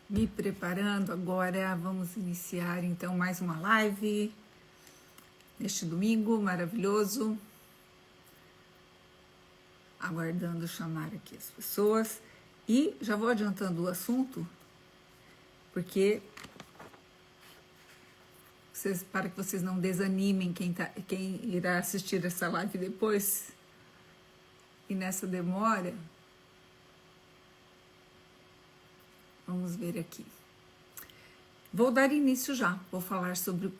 Me preparando agora, vamos iniciar então mais uma live neste domingo maravilhoso, aguardando chamar aqui as pessoas e já vou adiantando o assunto, porque para que vocês não desanimem quem irá assistir essa live depois e nessa demora. Vamos ver aqui. Vou dar início já. Vou falar sobre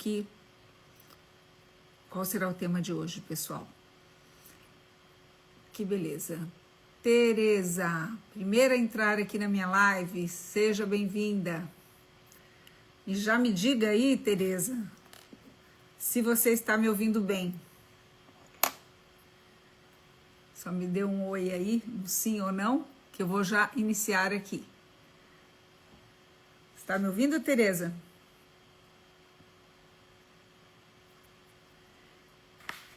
qual será o tema de hoje, pessoal. Que beleza. Tereza, primeira a entrar aqui na minha live, seja bem-vinda. E já me diga aí, Tereza, se você está me ouvindo bem. Só me dê um oi aí, um sim ou não, que eu vou já iniciar aqui. Tá me ouvindo, Tereza?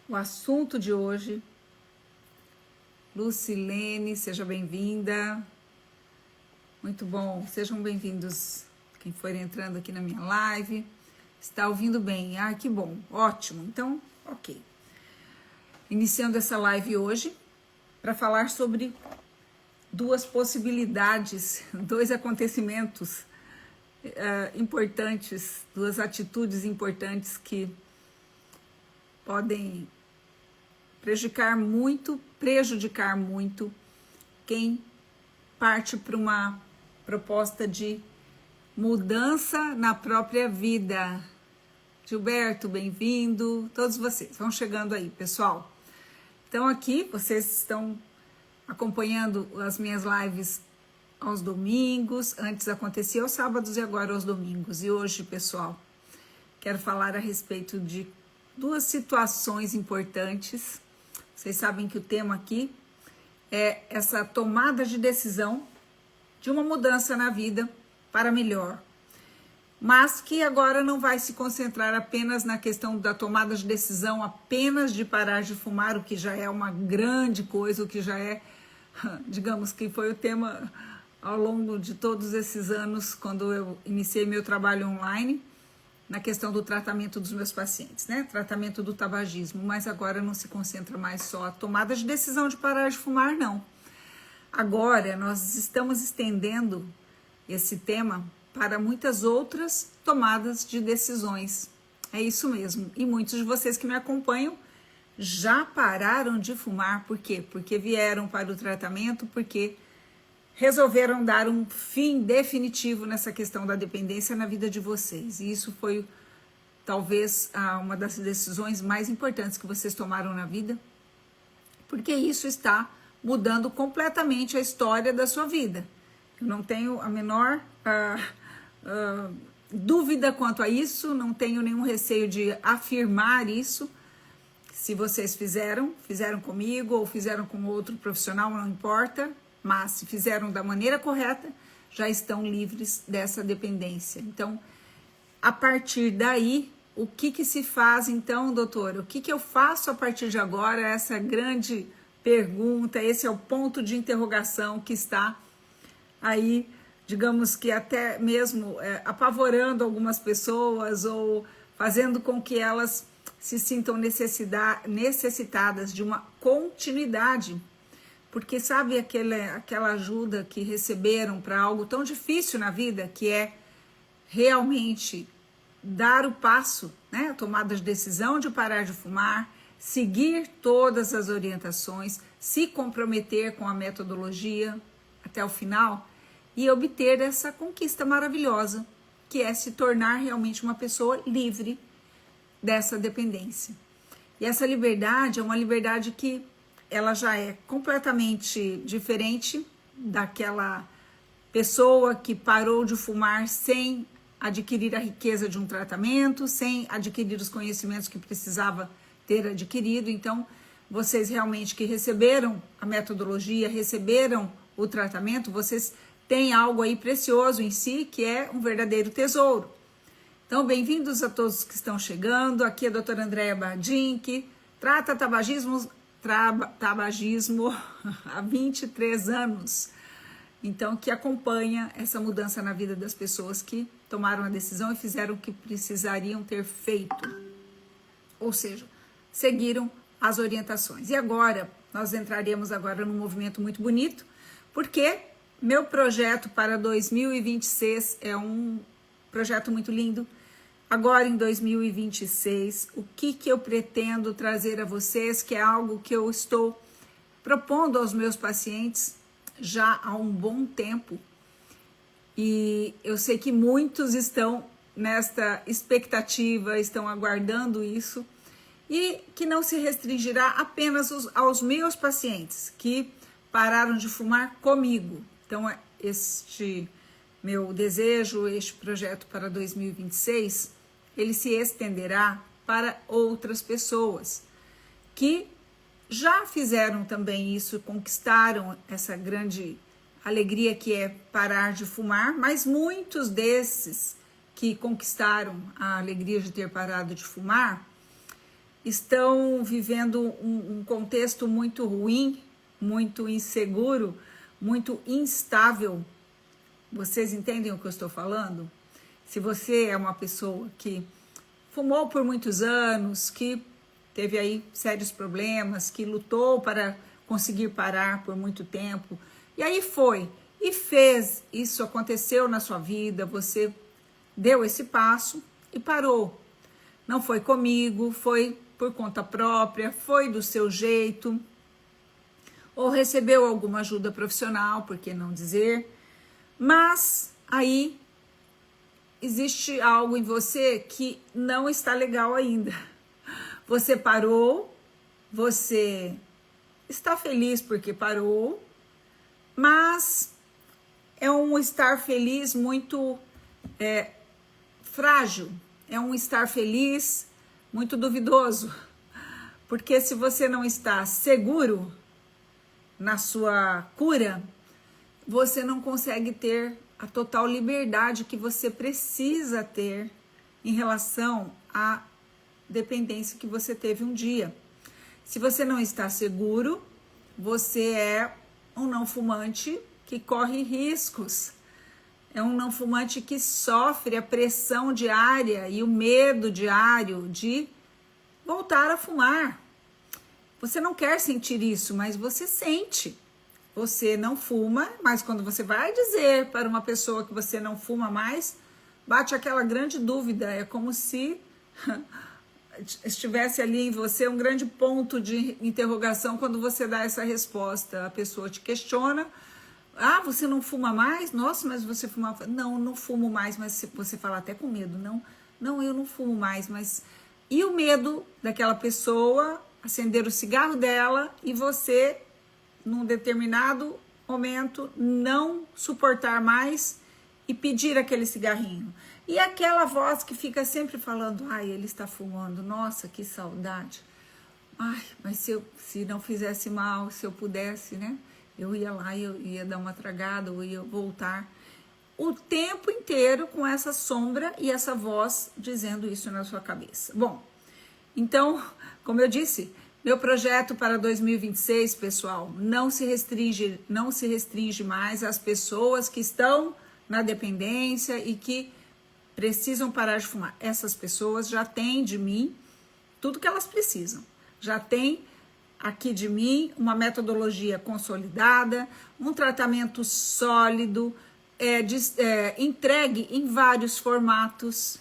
O assunto de hoje, Lucilene, seja bem-vinda. Muito bom, sejam bem-vindos quem for entrando aqui na minha live. Está ouvindo bem? Ah, que bom, ótimo. Então, ok. Iniciando essa live hoje para falar sobre duas possibilidades, dois acontecimentos importantes, duas atitudes importantes que podem prejudicar muito quem parte para uma proposta de mudança na própria vida. Gilberto, bem-vindo, todos vocês vão chegando aí, pessoal. Então aqui vocês estão acompanhando as minhas lives aos domingos, antes acontecia aos sábados e agora aos domingos. E hoje, pessoal, quero falar a respeito de duas situações importantes. Vocês sabem que o tema aqui é essa tomada de decisão de uma mudança na vida para melhor. Mas que agora não vai se concentrar apenas na questão da tomada de decisão, apenas de parar de fumar, o que já é uma grande coisa, o que já é, digamos que foi o tema ao longo de todos esses anos, quando eu iniciei meu trabalho online, na questão do tratamento dos meus pacientes, né? Tratamento do tabagismo, mas agora não se concentra mais só a tomada de decisão de parar de fumar, não. Agora nós estamos estendendo esse tema para muitas outras tomadas de decisões. É isso mesmo. E muitos de vocês que me acompanham já pararam de fumar. Por quê? Porque vieram para o tratamento, porque resolveram dar um fim definitivo nessa questão da dependência na vida de vocês. E isso foi talvez uma das decisões mais importantes que vocês tomaram na vida, porque isso está mudando completamente a história da sua vida. Eu não tenho a menor dúvida quanto a isso, não tenho nenhum receio de afirmar isso. Se vocês fizeram comigo ou fizeram com outro profissional, não importa. Mas se fizeram da maneira correta, já estão livres dessa dependência. Então, a partir daí, o que se faz então, doutora? O que eu faço a partir de agora? Essa grande pergunta, esse é o ponto de interrogação que está aí, digamos que até mesmo apavorando algumas pessoas ou fazendo com que elas se sintam necessitadas de uma continuidade. Porque sabe aquela ajuda que receberam para algo tão difícil na vida, que é realmente dar o passo, né? A tomada de decisão de parar de fumar, seguir todas as orientações, se comprometer com a metodologia até o final e obter essa conquista maravilhosa, que é se tornar realmente uma pessoa livre dessa dependência. E essa liberdade é uma liberdade que ela já é completamente diferente daquela pessoa que parou de fumar sem adquirir a riqueza de um tratamento, sem adquirir os conhecimentos que precisava ter adquirido. Então, vocês realmente que receberam a metodologia, receberam o tratamento, vocês têm algo aí precioso em si, que é um verdadeiro tesouro. Então, bem-vindos a todos que estão chegando. Aqui é a doutora Andréa Bardim, que trata tabagismo há 23 anos. então que acompanha essa mudança na vida das pessoas que tomaram a decisão e fizeram o que precisariam ter feito, ou seja, seguiram as orientações. E agora, nós entraremos agora num movimento muito bonito, porque meu projeto para 2026 é um projeto muito lindo. Agora em 2026, o que eu pretendo trazer a vocês, que é algo que eu estou propondo aos meus pacientes já há um bom tempo, e eu sei que muitos estão nesta expectativa, estão aguardando isso, e que não se restringirá apenas aos meus pacientes que pararam de fumar comigo. Então, este meu desejo, este projeto para 2026, ele se estenderá para outras pessoas que já fizeram também isso, conquistaram essa grande alegria que é parar de fumar, mas muitos desses que conquistaram a alegria de ter parado de fumar estão vivendo um contexto muito ruim, muito inseguro, muito instável. Vocês entendem o que eu estou falando? Se você é uma pessoa que fumou por muitos anos, que teve aí sérios problemas, que lutou para conseguir parar por muito tempo, e aí foi e fez, isso aconteceu na sua vida, você deu esse passo e parou. Não foi comigo, foi por conta própria, foi do seu jeito, ou recebeu alguma ajuda profissional, por que não dizer? Mas aí existe algo em você que não está legal ainda. Você parou, você está feliz porque parou, mas é um estar feliz muito frágil, é um estar feliz muito duvidoso, porque se você não está seguro na sua cura, você não consegue ter a total liberdade que você precisa ter em relação à dependência que você teve um dia. Se você não está seguro, você é um não fumante que corre riscos. É um não fumante que sofre a pressão diária e o medo diário de voltar a fumar. Você não quer sentir isso, mas você sente. Você não fuma, mas quando você vai dizer para uma pessoa que você não fuma mais, bate aquela grande dúvida. É como se estivesse ali em você um grande ponto de interrogação quando você dá essa resposta. A pessoa te questiona: ah, você não fuma mais? Nossa, mas você fumava? Não, não fumo mais, mas você fala até com medo. Não, eu não fumo mais, mas... E o medo daquela pessoa acender o cigarro dela e você, num determinado momento, não suportar mais e pedir aquele cigarrinho. E aquela voz que fica sempre falando: ai, ele está fumando, nossa, que saudade. Ai, mas se não fizesse mal, se eu pudesse, né? Eu ia lá, eu ia dar uma tragada, eu ia voltar. O tempo inteiro com essa sombra e essa voz dizendo isso na sua cabeça. Bom, então, como eu disse, meu projeto para 2026, pessoal, não se restringe mais às pessoas que estão na dependência e que precisam parar de fumar. Essas pessoas já têm de mim tudo que elas precisam. Já têm aqui de mim uma metodologia consolidada, um tratamento sólido, entregue em vários formatos,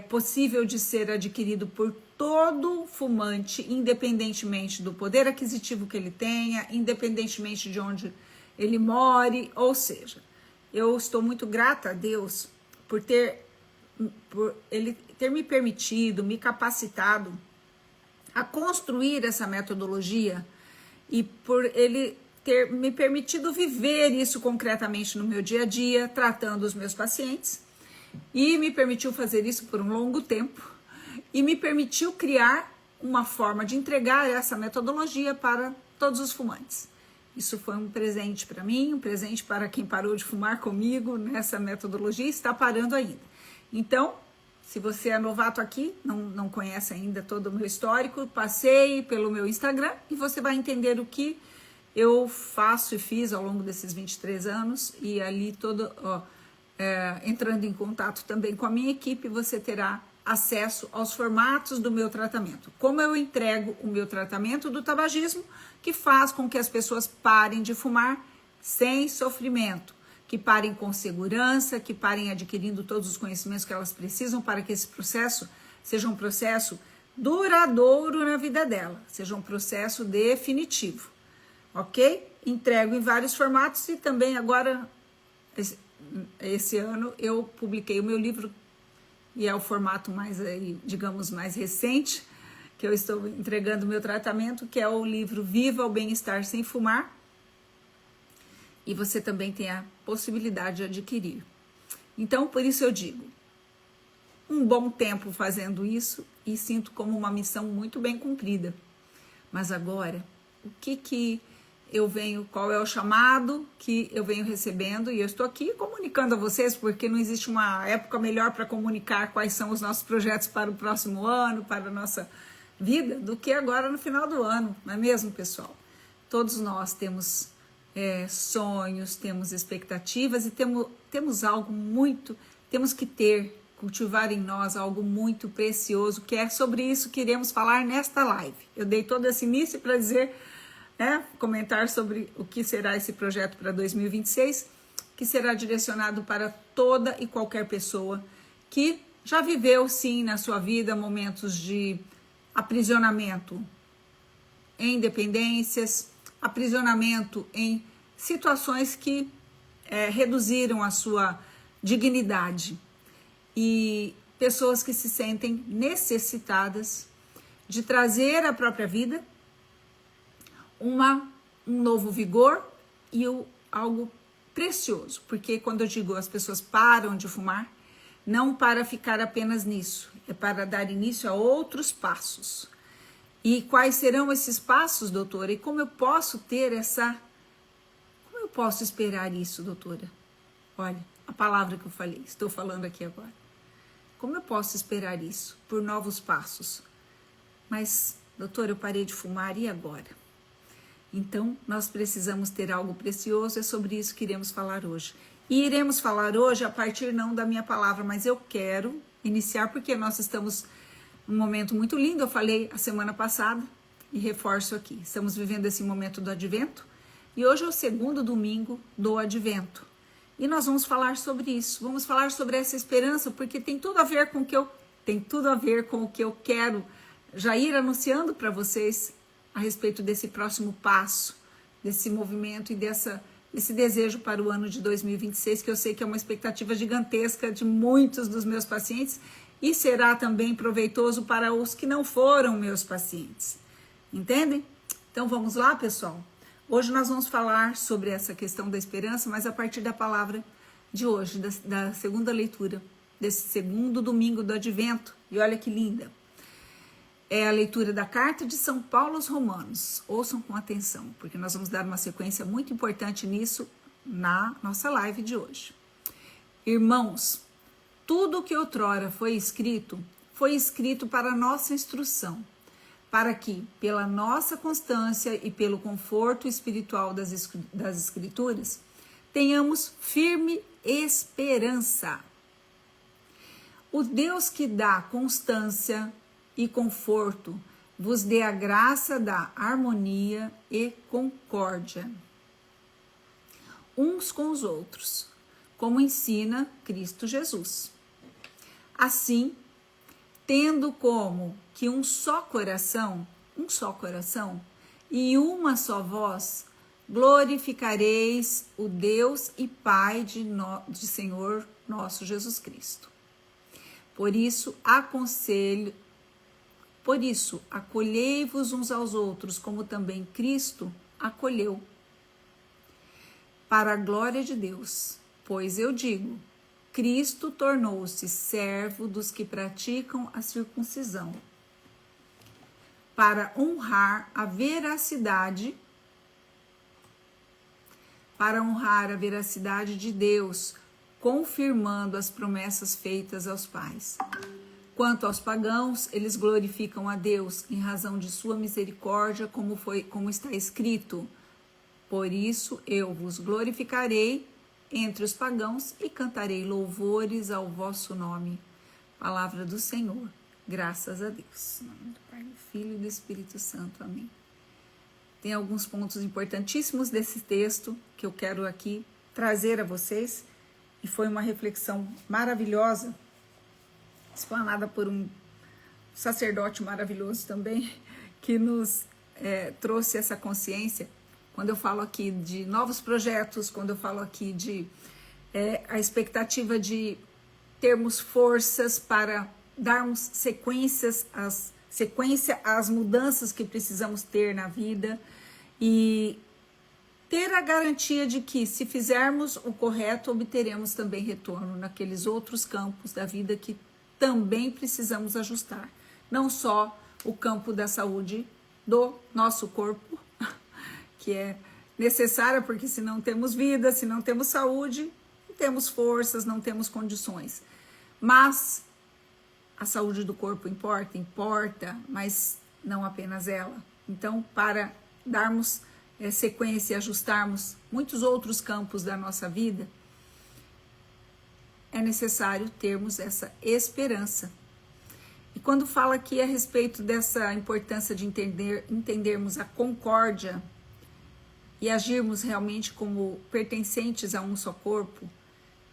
possível de ser adquirido por todo fumante, independentemente do poder aquisitivo que ele tenha, independentemente de onde ele more, ou seja, eu estou muito grata a Deus por ele ter me permitido, me capacitado a construir essa metodologia e por ele ter me permitido viver isso concretamente no meu dia a dia, tratando os meus pacientes, e me permitiu fazer isso por um longo tempo e me permitiu criar uma forma de entregar essa metodologia para todos os fumantes. Isso foi um presente para mim, um presente para quem parou de fumar comigo nessa metodologia e está parando ainda. Então, se você é novato aqui, não conhece ainda todo o meu histórico, passeie pelo meu Instagram e você vai entender o que eu faço e fiz ao longo desses 23 anos, e ali entrando em contato também com a minha equipe, você terá acesso aos formatos do meu tratamento. Como eu entrego o meu tratamento do tabagismo, que faz com que as pessoas parem de fumar sem sofrimento, que parem com segurança, que parem adquirindo todos os conhecimentos que elas precisam para que esse processo seja um processo duradouro na vida dela, seja um processo definitivo, ok? Entrego em vários formatos e também agora, esse ano, eu publiquei o meu livro, e é o formato mais, digamos, mais recente, que eu estou entregando o meu tratamento, que é o livro Viva o Bem-Estar Sem Fumar, e você também tem a possibilidade de adquirir. Então, por isso eu digo, um bom tempo fazendo isso e sinto como uma missão muito bem cumprida. Mas agora, o que eu venho, qual é o chamado que eu venho recebendo? E eu estou aqui comunicando a vocês, porque não existe uma época melhor para comunicar quais são os nossos projetos para o próximo ano, para a nossa vida, do que agora no final do ano, não é mesmo, pessoal? Todos nós temos sonhos, temos expectativas e temos algo muito, temos que cultivar em nós algo muito precioso, que é sobre isso que iremos falar nesta live. Eu dei todo esse início para dizer, comentar sobre o que será esse projeto para 2026, que será direcionado para toda e qualquer pessoa que já viveu, sim, na sua vida momentos de aprisionamento em dependências, aprisionamento em situações que reduziram a sua dignidade, e pessoas que se sentem necessitadas de trazer à própria vida um novo vigor e algo precioso, porque quando eu digo as pessoas param de fumar, não para ficar apenas nisso, é para dar início a outros passos. E quais serão esses passos, doutora? E como eu posso como eu posso esperar isso, doutora? Olha, a palavra que eu falei, estou falando aqui agora. Como eu posso esperar isso? Por novos passos. Mas, doutora, eu parei de fumar, e agora? Então, nós precisamos ter algo precioso, é sobre isso que iremos falar hoje. E iremos falar hoje a partir não da minha palavra, mas eu quero iniciar porque nós estamos num momento muito lindo, eu falei a semana passada e reforço aqui. Estamos vivendo esse momento do Advento e hoje é o segundo domingo do Advento. E nós vamos falar sobre isso, vamos falar sobre essa esperança, porque tem tudo a ver com o que eu quero já ir anunciando para vocês a respeito desse próximo passo, desse movimento e desse desejo para o ano de 2026, que eu sei que é uma expectativa gigantesca de muitos dos meus pacientes e será também proveitoso para os que não foram meus pacientes. Entendem? Então vamos lá, pessoal? Hoje nós vamos falar sobre essa questão da esperança, mas a partir da palavra de hoje, da segunda leitura, desse segundo domingo do Advento. E olha que linda! É a leitura da carta de São Paulo aos Romanos. Ouçam com atenção, porque nós vamos dar uma sequência muito importante nisso na nossa live de hoje. Irmãos, tudo o que outrora foi escrito para nossa instrução, para que, pela nossa constância e pelo conforto espiritual das Escrituras, tenhamos firme esperança. O Deus que dá constância e conforto vos dê a graça da harmonia e concórdia uns com os outros, como ensina Cristo Jesus. Assim, tendo como que um só coração e uma só voz, glorificareis o Deus e Pai de Senhor nosso Jesus Cristo. Por isso, acolhei-vos uns aos outros, como também Cristo acolheu, para a glória de Deus. Pois eu digo, Cristo tornou-se servo dos que praticam a circuncisão, para honrar a veracidade de Deus, confirmando as promessas feitas aos pais. Quanto aos pagãos, eles glorificam a Deus em razão de sua misericórdia, como está escrito: Por isso eu vos glorificarei entre os pagãos e cantarei louvores ao vosso nome. Palavra do Senhor. Graças a Deus. Em nome do Pai, do Filho e do Espírito Santo. Amém. Tem alguns pontos importantíssimos desse texto que eu quero aqui trazer a vocês. E foi uma reflexão maravilhosa, explanada por um sacerdote maravilhoso também, que nos trouxe essa consciência. Quando eu falo aqui de novos projetos, quando eu falo aqui de a expectativa de termos forças para darmos sequência às mudanças que precisamos ter na vida e ter a garantia de que, se fizermos o correto, obteremos também retorno naqueles outros campos da vida que também precisamos ajustar. Não só o campo da saúde do nosso corpo, que é necessária, porque se não temos vida, se não temos saúde, não temos forças, não temos condições. Mas a saúde do corpo importa, mas não apenas ela. Então, para darmos sequência e ajustarmos muitos outros campos da nossa vida, é necessário termos essa esperança. E quando fala aqui a respeito dessa importância de entendermos a concórdia e agirmos realmente como pertencentes a um só corpo,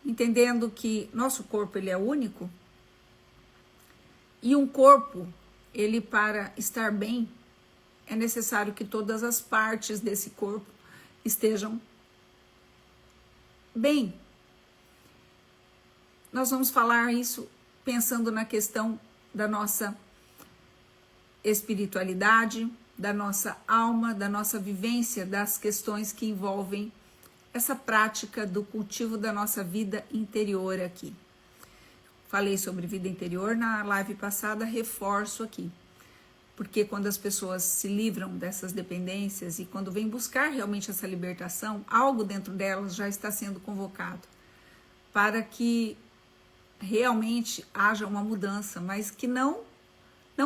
entendendo que nosso corpo ele é único, e um corpo, ele para estar bem, é necessário que todas as partes desse corpo estejam bem. Nós vamos falar isso pensando na questão da nossa espiritualidade, da nossa alma, da nossa vivência, das questões que envolvem essa prática do cultivo da nossa vida interior aqui. Falei sobre vida interior na live passada, reforço aqui. Porque quando as pessoas se livram dessas dependências e quando vêm buscar realmente essa libertação, algo dentro delas já está sendo convocado para que realmente haja uma mudança, mas que não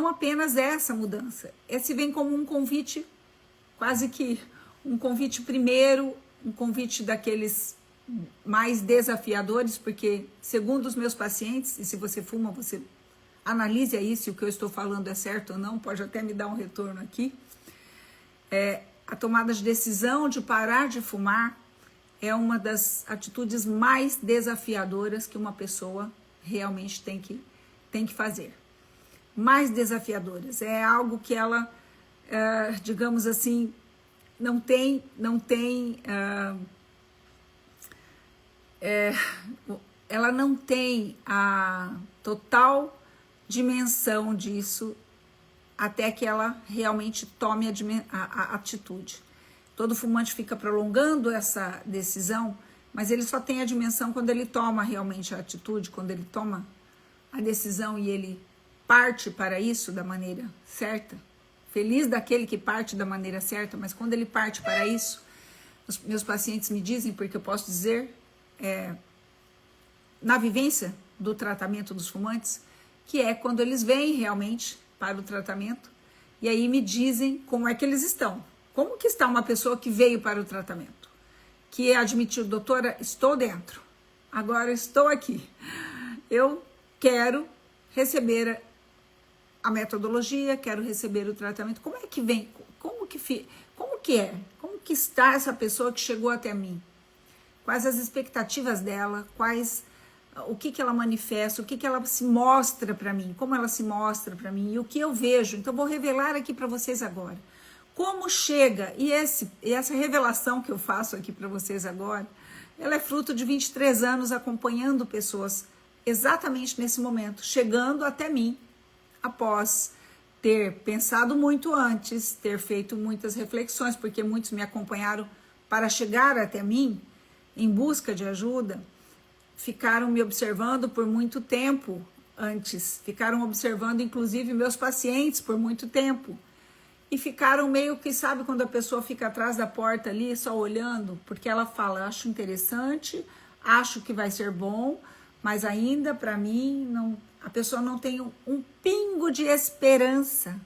apenas essa mudança. Esse vem como um convite, quase que um convite primeiro, um convite daqueles mais desafiadores, porque segundo os meus pacientes, e se você fuma, você analise aí se o que eu estou falando é certo ou não, pode até me dar um retorno aqui. A tomada de decisão de parar de fumar é uma das atitudes mais desafiadoras que uma pessoa realmente tem que fazer. Mais desafiadoras. É algo que ela, digamos assim, ela não tem a total dimensão disso até que ela realmente tome a atitude. Todo fumante fica prolongando essa decisão, mas ele só tem a dimensão quando ele toma realmente a atitude, quando ele toma a decisão e ele parte para isso da maneira certa. Feliz daquele que parte da maneira certa, mas quando ele parte para isso, os meus pacientes me dizem, porque eu posso dizer, na vivência do tratamento dos fumantes, que é quando eles vêm realmente para o tratamento e aí me dizem como é que eles estão. Como que está uma pessoa que veio para o tratamento? Que admitiu, doutora, estou dentro, agora estou aqui. Eu quero receber a metodologia, quero receber o tratamento. Como é que vem? Como que é? Como que está essa pessoa que chegou até mim? Quais as expectativas dela? O que ela manifesta, o que ela se mostra para mim, como ela se mostra para mim e o que eu vejo. Então, vou revelar aqui para vocês agora. Como chega, e essa revelação que eu faço aqui para vocês agora, ela é fruto de 23 anos acompanhando pessoas exatamente nesse momento, chegando até mim, após ter pensado muito antes, ter feito muitas reflexões, porque muitos me acompanharam para chegar até mim, em busca de ajuda, ficaram me observando por muito tempo antes, ficaram observando inclusive meus pacientes por muito tempo e ficaram meio que, sabe quando a pessoa fica atrás da porta ali só olhando, porque ela fala, acho interessante, acho que vai ser bom, mas ainda para mim não, a pessoa não tem um pingo de esperança.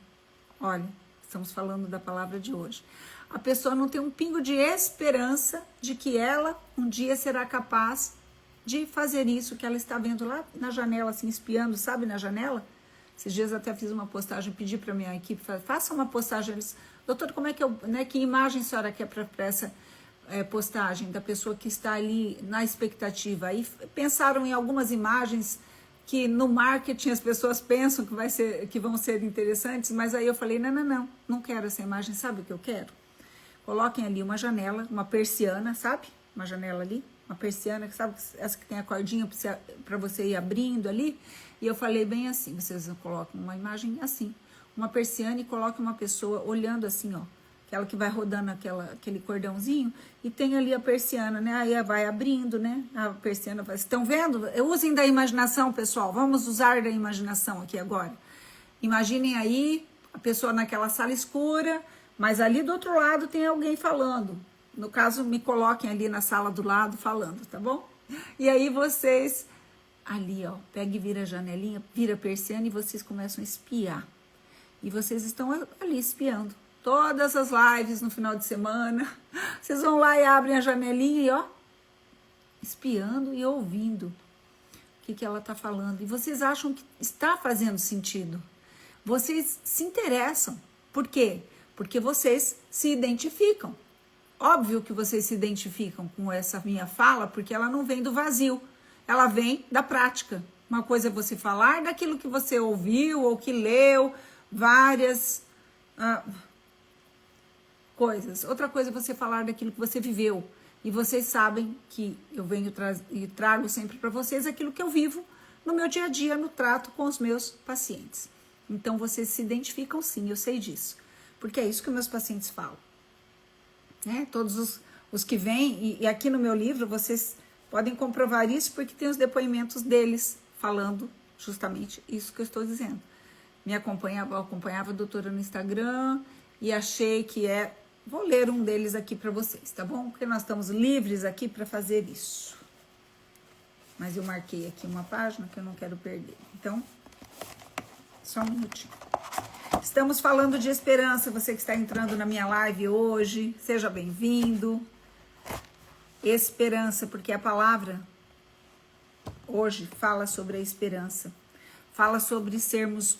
Olha, estamos falando da palavra de hoje. a pessoa não tem um pingo de esperança de que ela um dia será capaz de fazer isso que ela está vendo lá na janela, assim, espiando, sabe, na janela. Esses dias até fiz uma postagem, pedi para minha equipe, faça uma postagem. Eles, doutor, como é que eu, né, que imagem a senhora quer para essa postagem da pessoa que está ali na expectativa? Aí pensaram em algumas imagens que no marketing as pessoas pensam que vão ser interessantes, mas aí eu falei, não quero essa imagem, sabe o que eu quero? Coloquem ali uma janela, uma persiana, sabe? Uma janela ali, uma persiana, sabe? Essa que tem a cordinha para você ir abrindo ali. E eu falei bem assim, vocês colocam uma imagem assim, uma persiana, e coloquem uma pessoa olhando assim, ó, aquela que vai rodando aquele cordãozinho, e tem ali a persiana, né? Aí vai abrindo, né? A persiana vai... Estão vendo? Usem da imaginação, pessoal. Vamos usar da imaginação aqui agora. Imaginem aí a pessoa naquela sala escura, mas ali do outro lado tem alguém falando. No caso, me coloquem ali na sala do lado falando, tá bom? E aí vocês, ali, ó, pega e vira a janelinha, vira a persiana e vocês começam a espiar. E vocês estão ali espiando. Todas as lives no final de semana, vocês vão lá e abrem a janelinha e, ó, espiando e ouvindo o que ela tá falando. E vocês acham que está fazendo sentido. Vocês se interessam. Por quê? Porque vocês se identificam. Óbvio que vocês se identificam com essa minha fala, porque ela não vem do vazio. Ela vem da prática. Uma coisa é você falar daquilo que você ouviu ou que leu, várias... coisas. Outra coisa é você falar daquilo que você viveu. E vocês sabem que eu venho e trago sempre para vocês aquilo que eu vivo no meu dia a dia, no trato com os meus pacientes. Então, vocês se identificam sim, eu sei disso. Porque é isso que meus pacientes falam. Né? Todos os que vêm, e aqui no meu livro, vocês podem comprovar isso, porque tem os depoimentos deles falando justamente isso que eu estou dizendo. Eu acompanhava a doutora no Instagram e achei que vou ler um deles aqui para vocês, tá bom? Porque nós estamos livres aqui para fazer isso. Mas eu marquei aqui uma página que eu não quero perder. Então, só um minutinho. Estamos falando de esperança. Você que está entrando na minha live hoje, seja bem-vindo. Esperança, porque a palavra hoje fala sobre a esperança. Fala sobre sermos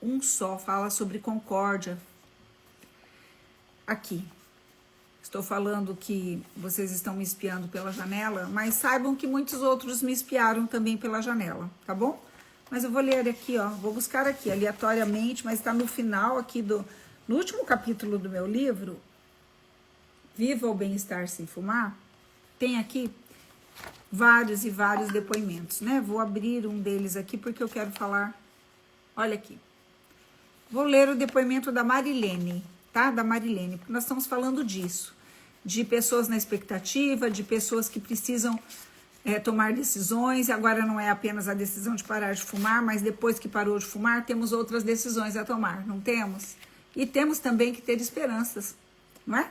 um só, fala sobre concórdia. Aqui, estou falando que vocês estão me espiando pela janela, mas saibam que muitos outros me espiaram também pela janela, tá bom? Mas eu vou ler aqui, ó, vou buscar aqui aleatoriamente, mas está no final aqui no último capítulo do meu livro, Viva o Bem-Estar Sem Fumar, tem aqui vários e vários depoimentos, né? Vou abrir um deles aqui porque eu quero falar, olha aqui. Vou ler o depoimento da Marilene, tá? Da Marilene, porque nós estamos falando disso, de pessoas na expectativa, de pessoas que precisam tomar decisões, e agora não é apenas a decisão de parar de fumar, mas depois que parou de fumar, temos outras decisões a tomar, não temos? E temos também que ter esperanças, não é?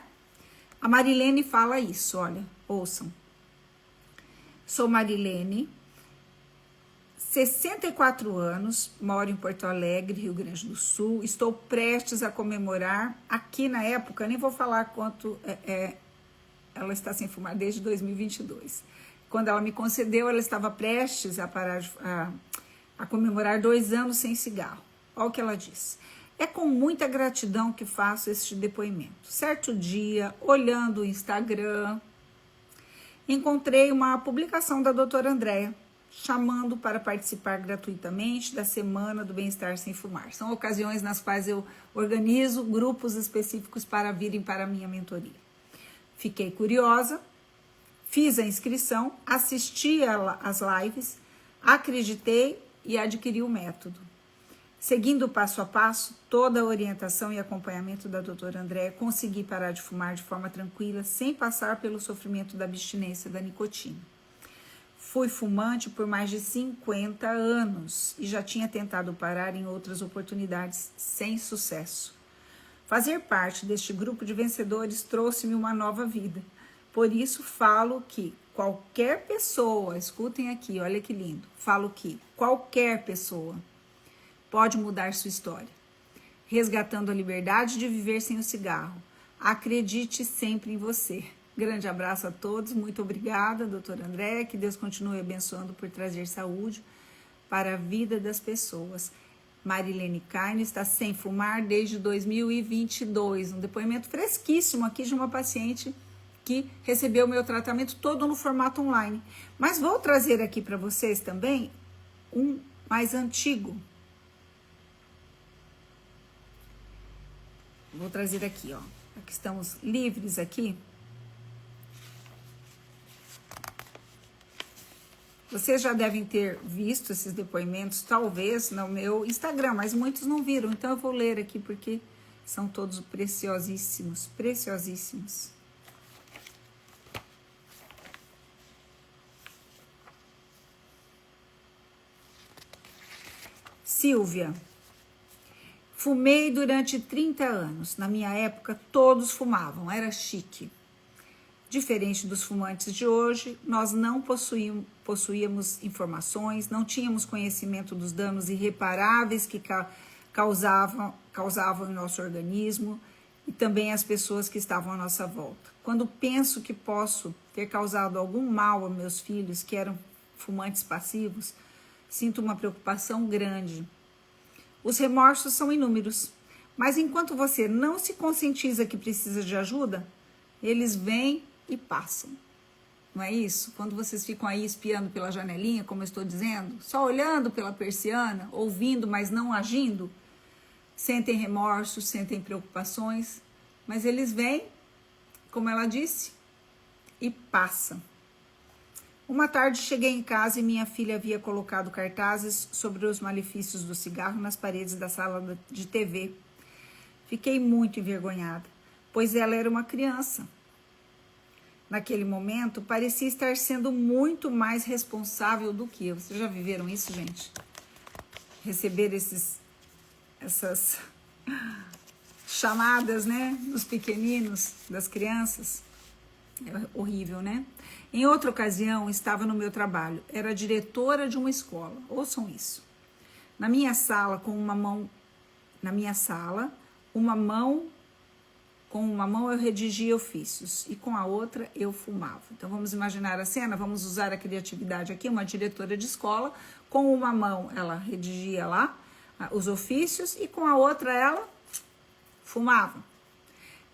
A Marilene fala isso, olha, ouçam. Sou Marilene, 64 anos, moro em Porto Alegre, Rio Grande do Sul, estou prestes a comemorar, aqui na época, nem vou falar quanto ela está sem fumar, desde 2022. Quando ela me concedeu, ela estava prestes a parar a comemorar 2 anos sem cigarro. Olha o que ela diz. É com muita gratidão que faço este depoimento. Certo dia, olhando o Instagram, encontrei uma publicação da doutora Andréa, chamando para participar gratuitamente da Semana do Bem-Estar Sem Fumar. São ocasiões nas quais eu organizo grupos específicos para virem para a minha mentoria. Fiquei curiosa, fiz a inscrição, assisti às lives, acreditei e adquiri o método. Seguindo passo a passo, toda a orientação e acompanhamento da doutora Andréa, consegui parar de fumar de forma tranquila, sem passar pelo sofrimento da abstinência da nicotina. Fui fumante por mais de 50 anos e já tinha tentado parar em outras oportunidades sem sucesso. Fazer parte deste grupo de vencedores trouxe-me uma nova vida. Por isso falo que qualquer pessoa, escutem aqui, olha que lindo, falo que qualquer pessoa pode mudar sua história, resgatando a liberdade de viver sem o cigarro, Acredite sempre em você. Grande abraço a todos, muito obrigada, doutor André, que Deus continue abençoando por trazer saúde para a vida das pessoas. Marilene Caine está sem fumar desde 2022, um depoimento fresquíssimo aqui de uma paciente que recebeu o meu tratamento todo no formato online. Mas vou trazer aqui para vocês também um mais antigo. Vou trazer aqui, ó. Aqui estamos livres aqui. Vocês já devem ter visto esses depoimentos, talvez, no meu Instagram, mas muitos não viram. Então, eu vou ler aqui, porque são todos preciosíssimos, preciosíssimos. Silvia. Fumei durante 30 anos. Na minha época, todos fumavam, era chique. Diferente dos fumantes de hoje, nós não possuíamos informações, não tínhamos conhecimento dos danos irreparáveis que causavam em nosso organismo e também as pessoas que estavam à nossa volta. Quando penso que posso ter causado algum mal a meus filhos que eram fumantes passivos, sinto uma preocupação grande. Os remorsos são inúmeros, mas enquanto você não se conscientiza que precisa de ajuda, eles vêm e passam. Não é isso? Quando vocês ficam aí espiando pela janelinha, como eu estou dizendo, só olhando pela persiana, ouvindo, mas não agindo, sentem remorsos, sentem preocupações, mas eles vêm, como ela disse, e passam. Uma tarde cheguei em casa e minha filha havia colocado cartazes sobre os malefícios do cigarro nas paredes da sala de TV. Fiquei muito envergonhada, pois ela era uma criança. Naquele momento, parecia estar sendo muito mais responsável do que eu. Vocês já viveram isso, gente? Receber essas chamadas, né, dos pequeninos, das crianças. É horrível, né? Em outra ocasião, estava no meu trabalho. Era diretora de uma escola. Ouçam isso. Na minha sala, com uma mão eu redigia ofícios e com a outra eu fumava. Então vamos imaginar a cena, vamos usar a criatividade aqui, uma diretora de escola, com uma mão ela redigia lá os ofícios e com a outra ela fumava.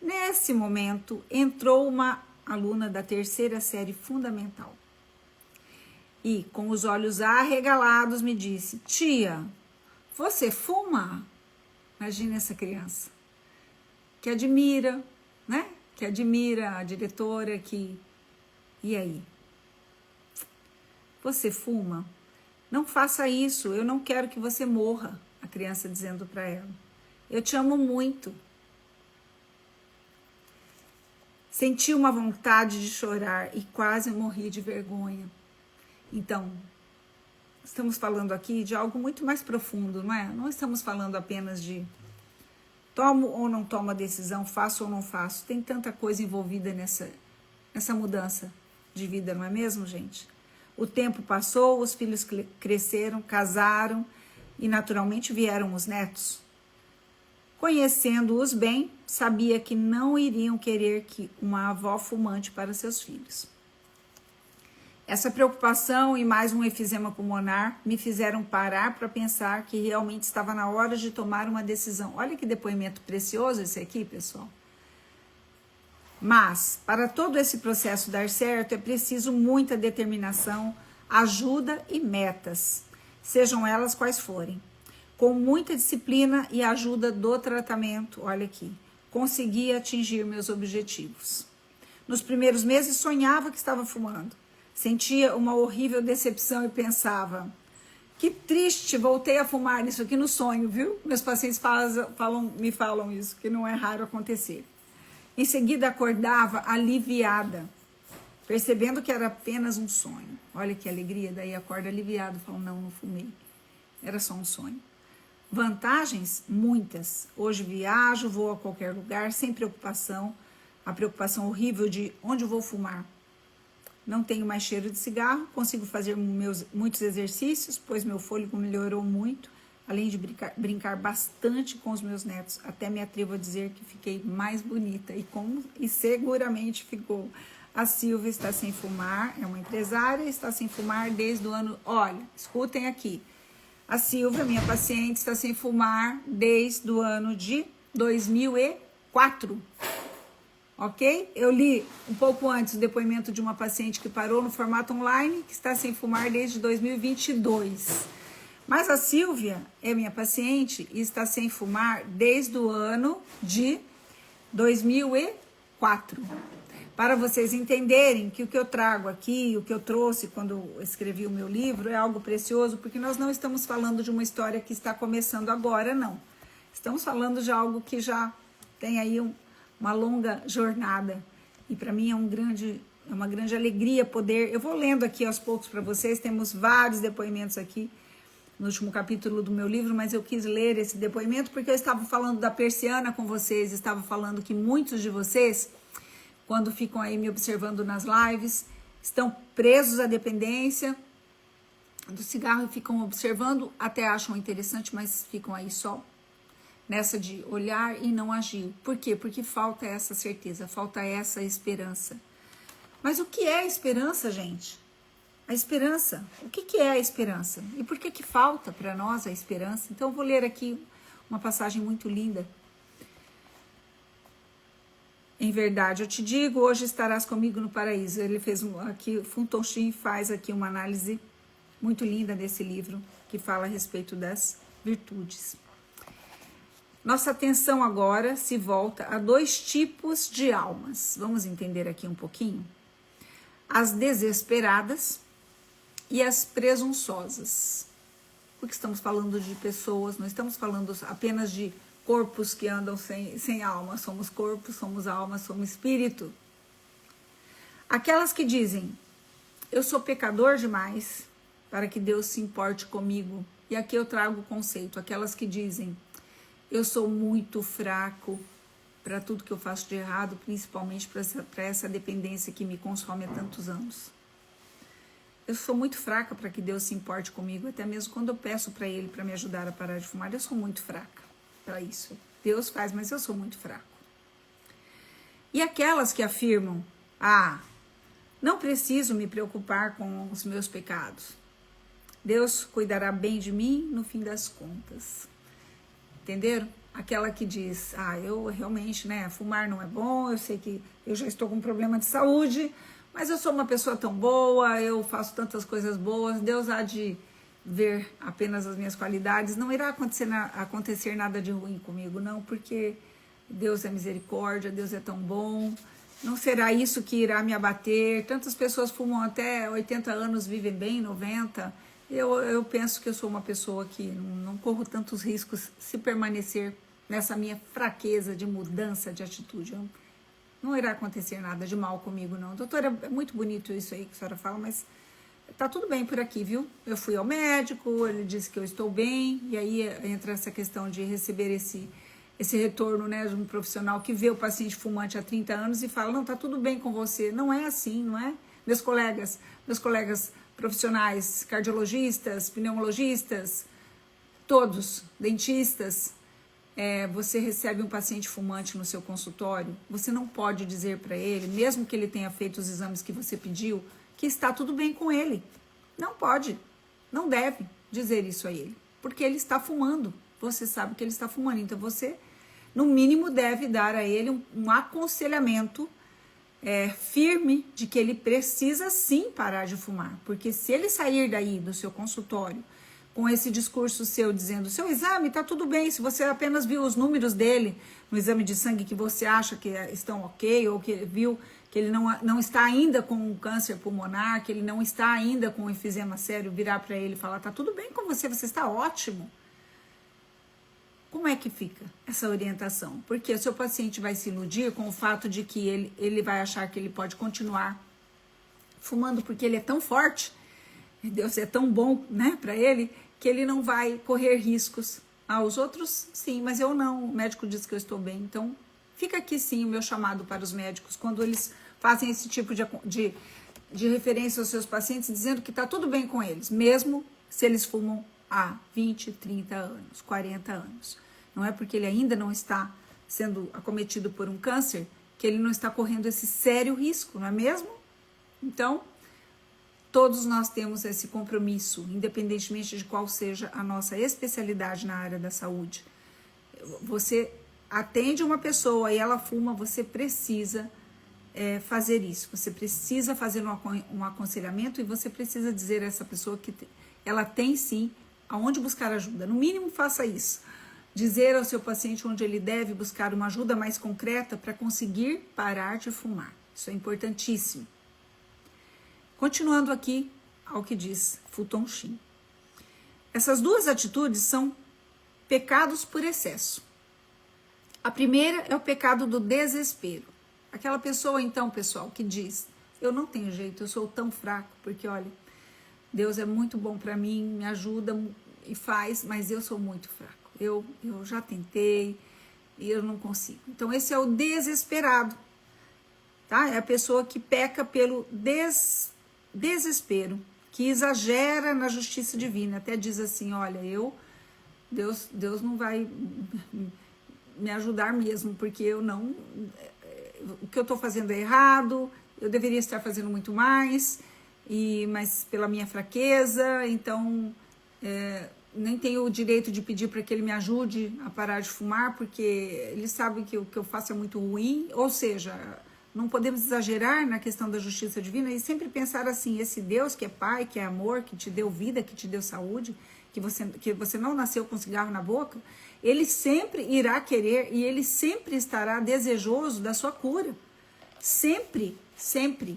Nesse momento entrou uma aluna da 3ª série fundamental e com os olhos arregalados me disse: tia, você fuma? Imagina essa criança que admira, né? Que admira a diretora, que... E aí? Você fuma? Não faça isso, eu não quero que você morra, a criança dizendo para ela. Eu te amo muito. Senti uma vontade de chorar e quase morri de vergonha. Então, estamos falando aqui de algo muito mais profundo, não é? Não estamos falando apenas de tomo ou não tomo a decisão, faço ou não faço. Tem tanta coisa envolvida nessa mudança de vida, não é mesmo, gente? O tempo passou, os filhos cresceram, casaram e naturalmente vieram os netos. Conhecendo-os bem, sabia que não iriam querer que uma avó fumante para seus filhos. Essa preocupação e mais um efizema pulmonar me fizeram parar para pensar que realmente estava na hora de tomar uma decisão. Olha que depoimento precioso esse aqui, pessoal. Mas, para todo esse processo dar certo, é preciso muita determinação, ajuda e metas, sejam elas quais forem. Com muita disciplina e ajuda do tratamento, olha aqui, consegui atingir meus objetivos. Nos primeiros meses sonhava que estava fumando. Sentia uma horrível decepção e pensava, que triste, voltei a fumar isso aqui no sonho, viu? Meus pacientes me falam isso, que não é raro acontecer. Em seguida acordava aliviada, percebendo que era apenas um sonho. Olha que alegria, daí acorda aliviado, fala, não fumei, era só um sonho. Vantagens? Muitas. Hoje viajo, vou a qualquer lugar, sem preocupação. A preocupação horrível de onde eu vou fumar. Não tenho mais cheiro de cigarro, consigo fazer muitos exercícios, pois meu fôlego melhorou muito. além de brincar bastante com os meus netos, até me atrevo a dizer que fiquei mais bonita e seguramente ficou. A Silvia está sem fumar, é uma empresária, está sem fumar desde o ano... Olha, escutem aqui. A Silvia, minha paciente, está sem fumar desde o ano de 2004. Ok? Eu li um pouco antes o depoimento de uma paciente que parou no formato online, que está sem fumar desde 2022. Mas a Silvia é minha paciente e está sem fumar desde o ano de 2004. Para vocês entenderem que o que eu trago aqui, o que eu trouxe quando eu escrevi o meu livro é algo precioso, porque nós não estamos falando de uma história que está começando agora, não. Estamos falando de algo que já tem aí uma longa jornada. E para mim é uma grande alegria poder... Eu vou lendo aqui aos poucos para vocês, temos vários depoimentos aqui no último capítulo do meu livro, mas eu quis ler esse depoimento porque eu estava falando da persiana com vocês, estava falando que muitos de vocês, quando ficam aí me observando nas lives, estão presos à dependência do cigarro e ficam observando, até acham interessante, mas ficam aí só nessa de olhar e não agir. Por quê? Porque falta essa certeza, falta essa esperança. Mas o que é a esperança, gente? A esperança, o que é a esperança? E por que falta para nós a esperança? Então eu vou ler aqui uma passagem muito linda. Em verdade, eu te digo, hoje estarás comigo no paraíso. Ele fez aqui, Fulton Sheen faz aqui uma análise muito linda desse livro, que fala a respeito das virtudes. Nossa atenção agora se volta a 2 tipos de almas. Vamos entender aqui um pouquinho? As desesperadas e as presunçosas. Porque estamos falando de pessoas, não estamos falando apenas de corpos que andam sem alma. Somos corpos, somos alma, somos espírito. Aquelas que dizem, eu sou pecador demais para que Deus se importe comigo. E aqui eu trago o conceito. Aquelas que dizem, eu sou muito fraco para tudo que eu faço de errado, principalmente para essa dependência que me consome há tantos anos. Eu sou muito fraca para que Deus se importe comigo, até mesmo quando eu peço para Ele para me ajudar a parar de fumar, eu sou muito fraca para isso. Deus faz, mas eu sou muito fraco. E aquelas que afirmam, não preciso me preocupar com os meus pecados. Deus cuidará bem de mim no fim das contas. Entenderam? Aquela que diz, eu realmente, fumar não é bom, eu sei que eu já estou com um problema de saúde, mas eu sou uma pessoa tão boa, eu faço tantas coisas boas, Deus há de ver apenas as minhas qualidades, não irá acontecer nada de ruim comigo, não, porque Deus é misericórdia, Deus é tão bom, não será isso que irá me abater. Tantas pessoas fumam até 80 anos, vivem bem, 90. Eu penso que eu sou uma pessoa que não corro tantos riscos se permanecer nessa minha fraqueza de mudança de atitude. Não irá acontecer nada de mal comigo, não. Doutora, é muito bonito isso aí que a senhora fala, mas tá tudo bem por aqui, viu? Eu fui ao médico, ele disse que eu estou bem, e aí entra essa questão de receber esse retorno, de um profissional que vê o paciente fumante há 30 anos e fala, não, tá tudo bem com você. Não é assim, não é? Meus colegas profissionais, cardiologistas, pneumologistas, todos, dentistas, você recebe um paciente fumante no seu consultório, você não pode dizer para ele, mesmo que ele tenha feito os exames que você pediu, que está tudo bem com ele. Não pode, não deve dizer isso a ele, porque ele está fumando, você sabe que ele está fumando, então você, no mínimo, deve dar a ele um aconselhamento firme de que ele precisa sim parar de fumar, porque se ele sair daí do seu consultório com esse discurso seu dizendo, seu exame está tudo bem, se você apenas viu os números dele no exame de sangue que você acha que estão ok, ou que viu que ele não está ainda com um câncer pulmonar, que ele não está ainda com um enfisema sério, virar para ele e falar, está tudo bem com você, você está ótimo. Como é que fica essa orientação? Porque o seu paciente vai se iludir com o fato de que ele vai achar que ele pode continuar fumando porque ele é tão forte, Deus é tão bom, para ele, que ele não vai correr riscos. Os outros, sim, mas eu não. O médico diz que eu estou bem. Então, fica aqui, sim, o meu chamado para os médicos, quando eles fazem esse tipo de referência aos seus pacientes, dizendo que está tudo bem com eles, mesmo se eles fumam há 20, 30 anos, 40 anos. Não é porque ele ainda não está sendo acometido por um câncer que ele não está correndo esse sério risco, não é mesmo? Então, todos nós temos esse compromisso, independentemente de qual seja a nossa especialidade na área da saúde. Você atende uma pessoa e ela fuma, você precisa fazer isso. Você precisa fazer um aconselhamento e você precisa dizer a essa pessoa que ela tem sim aonde buscar ajuda. No mínimo, faça isso. Dizer ao seu paciente onde ele deve buscar uma ajuda mais concreta para conseguir parar de fumar. Isso é importantíssimo. Continuando aqui ao que diz Fulton Sheen. Essas duas atitudes são pecados por excesso. A primeira é o pecado do desespero. Aquela pessoa, então, pessoal, que diz, eu não tenho jeito, eu sou tão fraco, porque, olha, Deus é muito bom para mim, me ajuda e faz, mas eu sou muito fraco. Eu já tentei e eu não consigo. Então, esse é o desesperado, tá? É a pessoa que peca pelo desespero, que exagera na justiça divina. Até diz assim, olha, Deus não vai me ajudar mesmo, porque o que eu estou fazendo é errado, eu deveria estar fazendo muito mais, mas pela minha fraqueza, então nem tenho o direito de pedir para que ele me ajude a parar de fumar, porque ele sabe que o que eu faço é muito ruim. Ou seja, não podemos exagerar na questão da justiça divina e sempre pensar assim, esse Deus que é Pai, que é amor, que te deu vida, que te deu saúde, que você não nasceu com cigarro na boca, ele sempre irá querer e ele sempre estará desejoso da sua cura. Sempre, sempre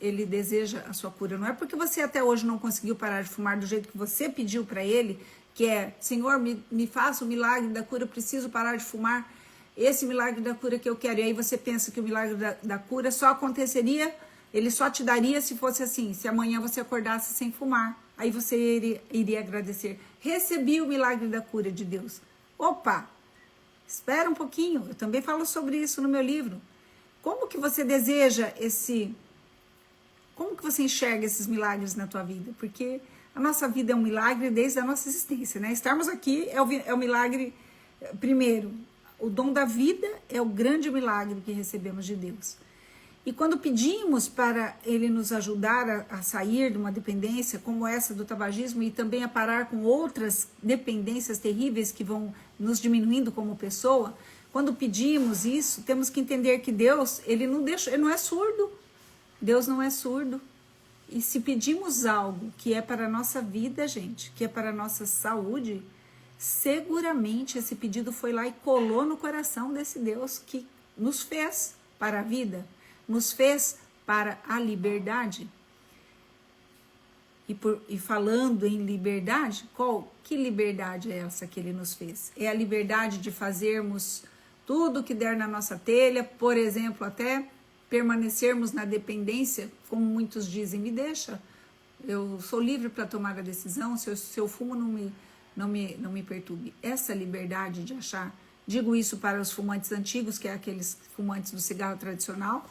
ele deseja a sua cura. Não é porque você até hoje não conseguiu parar de fumar do jeito que você pediu para ele, que é, Senhor, me faça o milagre da cura, eu preciso parar de fumar, esse milagre da cura que eu quero. E aí você pensa que o milagre da cura só aconteceria, ele só te daria se fosse assim, se amanhã você acordasse sem fumar. Aí você iria agradecer. Recebi o milagre da cura de Deus. Opa, espera um pouquinho, eu também falo sobre isso no meu livro. Como que você deseja como que você enxerga esses milagres na tua vida? Porque a nossa vida é um milagre desde a nossa existência, né? Estarmos aqui é o milagre, primeiro, o dom da vida é o grande milagre que recebemos de Deus. E quando pedimos para Ele nos ajudar a sair de uma dependência como essa do tabagismo e também a parar com outras dependências terríveis que vão nos diminuindo como pessoa, quando pedimos isso, temos que entender que Deus, Ele não é surdo. Deus não é surdo. E se pedimos algo que é para a nossa vida, gente, que é para a nossa saúde, seguramente esse pedido foi lá e colou no coração desse Deus que nos fez para a vida, nos fez para a liberdade. E falando em liberdade, que liberdade é essa que Ele nos fez? É a liberdade de fazermos tudo que der na nossa telha, por exemplo, até permanecermos na dependência, como muitos dizem, me deixa, eu sou livre para tomar a decisão, se eu fumo não me perturbe. Essa liberdade de achar, digo isso para os fumantes antigos, que é aqueles fumantes do cigarro tradicional,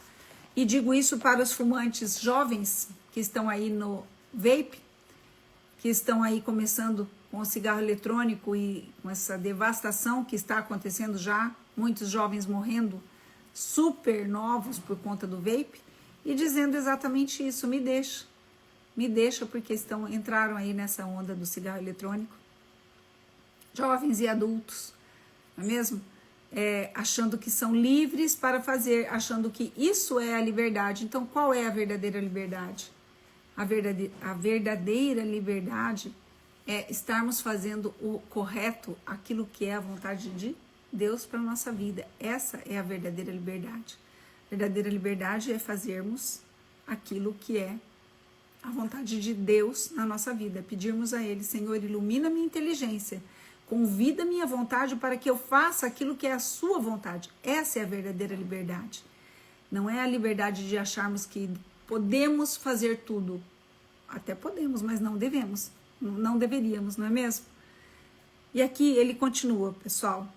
e digo isso para os fumantes jovens que estão aí no vape, que estão aí começando com o cigarro eletrônico e com essa devastação que está acontecendo já, muitos jovens morrendo super novos por conta do vape, e dizendo exatamente isso, me deixa porque entraram aí nessa onda do cigarro eletrônico, jovens e adultos, não é mesmo? Achando que são livres para fazer, achando que isso é a liberdade. Então, qual é a verdadeira liberdade? A verdadeira liberdade é estarmos fazendo o correto, aquilo que é a vontade de Deus para a nossa vida. Essa é a verdadeira liberdade. A verdadeira liberdade é fazermos aquilo que é a vontade de Deus na nossa vida. Pedirmos a Ele, Senhor, ilumina minha inteligência, convida minha vontade para que eu faça aquilo que é a sua vontade. Essa é a verdadeira liberdade. Não é a liberdade de acharmos que podemos fazer tudo. Até podemos, mas não devemos. Não deveríamos, não é mesmo? E aqui ele continua, pessoal.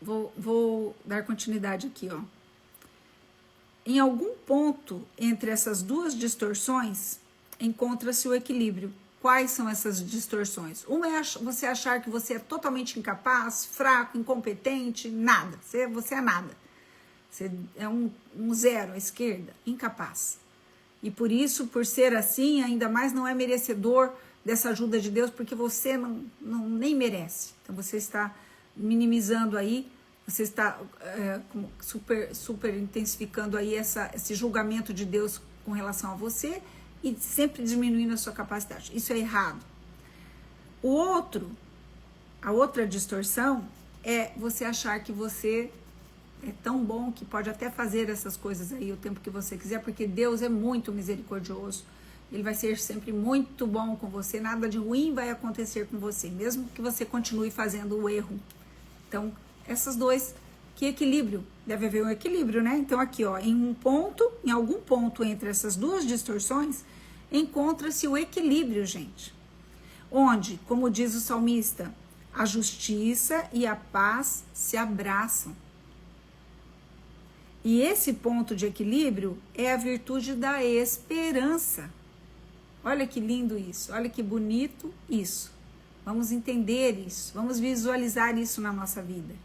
Vou dar continuidade aqui, ó. Em algum ponto entre essas duas distorções, encontra-se o equilíbrio. Quais são essas distorções? Uma é você achar que você é totalmente incapaz, fraco, incompetente, nada. Você é nada. Você é um zero à esquerda, incapaz. E por isso, por ser assim, ainda mais não é merecedor dessa ajuda de Deus, porque você nem merece. Então você está minimizando aí, você está super intensificando aí esse julgamento de Deus com relação a você, e sempre diminuindo a sua capacidade. Isso é errado. A outra distorção é você achar que você é tão bom que pode até fazer essas coisas aí o tempo que você quiser, porque Deus é muito misericordioso. Ele vai ser sempre muito bom com você, nada de ruim vai acontecer com você, mesmo que você continue fazendo o erro. Então, essas dois, que equilíbrio? Deve haver um equilíbrio, né? Então aqui, ó, em algum ponto entre essas duas distorções, encontra-se o equilíbrio, gente. Onde, como diz o salmista, a justiça e a paz se abraçam. E esse ponto de equilíbrio é a virtude da esperança. Olha que lindo isso, olha que bonito isso. Vamos entender isso, vamos visualizar isso na nossa vida.